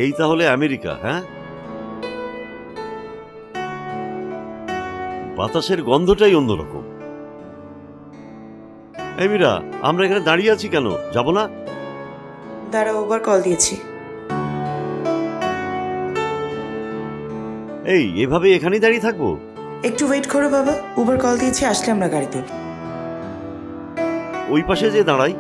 এই তাহলে আমেরিকা। হ্যাঁ, বাতাসের গন্ধটাই অন্যরকম। এই মীরা, আমরা এখানে দাঁড়িয়ে আছি কেন? যাব না? দাঁড়া, ওভার কল দিয়েছি। এই এভাবে এখানেই দাঁড়িয়ে থাকবো? একটু ওয়েট করো বাবা, উবার কল দিয়েছি, আসলে আমরা গাড়ি তুলব। ওই পাশে যে দাঁড়াই।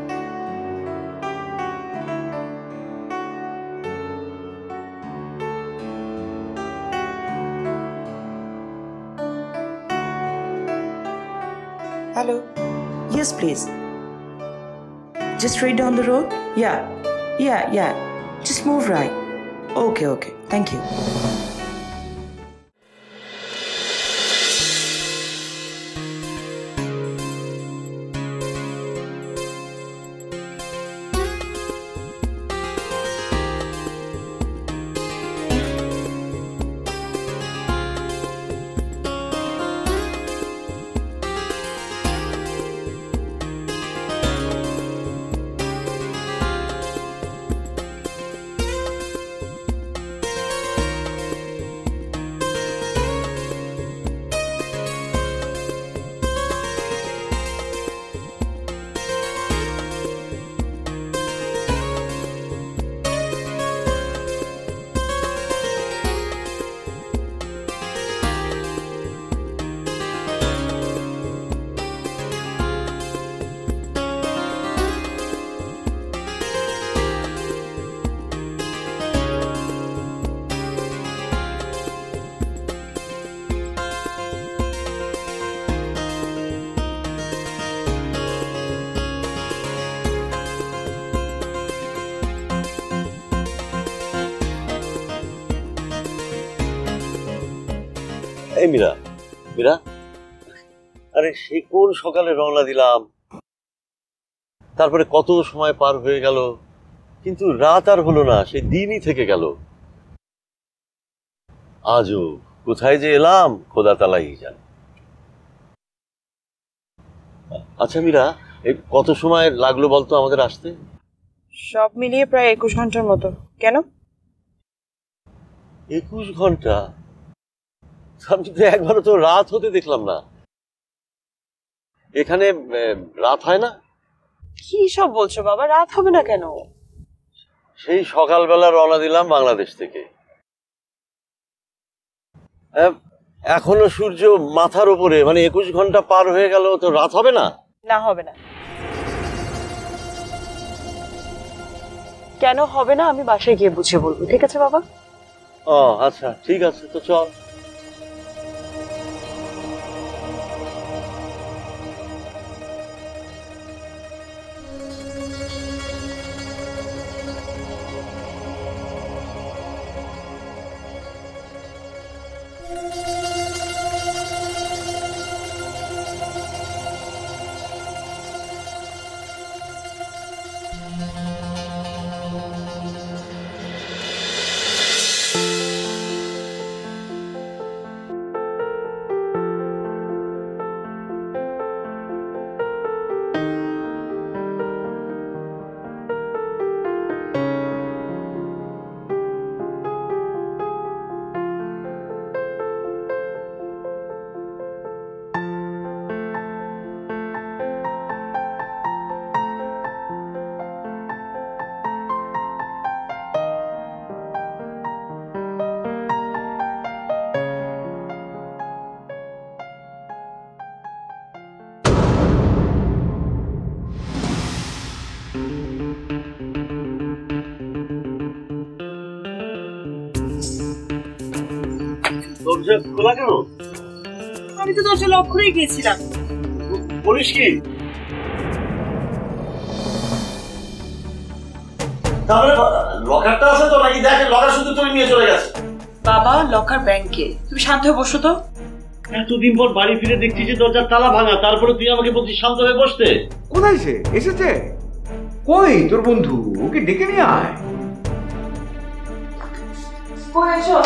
Hello. Yes, please. Just straight down the road? Yeah. Just move right. Okay. Thank you. এই মীরা, আরে সে কোন সকালে রওনা দিলাম, তারপরে কত সময় পার হয়ে গেল, কিন্তু রাত আর হলো না, সেই দিনই থেকে গেল। আজও কোথায় যে এলাম খোদা তালাই জানে। আচ্ছা মীরা, কত সময় লাগলো বলতো আমাদের আসতে? সব মিলিয়ে প্রায় 21 ঘন্টার মতো। কেন? 21 ঘন্টা? আমি তো একবারও তো রাত হতে দেখলাম না। এখানে রাত হয় না? কি সব বলছো বাবা, রাত হবে না কেন? সেই সকালবেলা রওনা দিলাম বাংলাদেশ থেকে, এখনো সূর্য মাথার উপরে, মানে 21 ঘন্টা পার হয়ে গেল, তো রাত হবে না? না, হবে না। কেন হবে না আমি বাসায় গিয়ে বুঝিয়ে বলবো, ঠিক আছে বাবা? ও আচ্ছা, ঠিক আছে, তো চল। দরজা খোলা কেন? আমি তো দরজা লক করেই গিয়েছিলাম। বলিস কি? তাহলে লকারটা আছে তো নাকি? দেখেন লকার শুধু তুলে নিয়ে চলে গেছে। বাবা, লকার ব্যাংকে। তুমি শান্ত হয়ে বসো তো। এতদিন পর বাড়ি ফিরে দেখছি যে দরজার তালা ভাঙা, তারপরে তুই আমাকে বলছিস শান্ত হয়ে বসতে। কোথায় সে এসেছে? কই তোর বন্ধু? ওকে ডেকে নিয়ে আয়। কই এসো।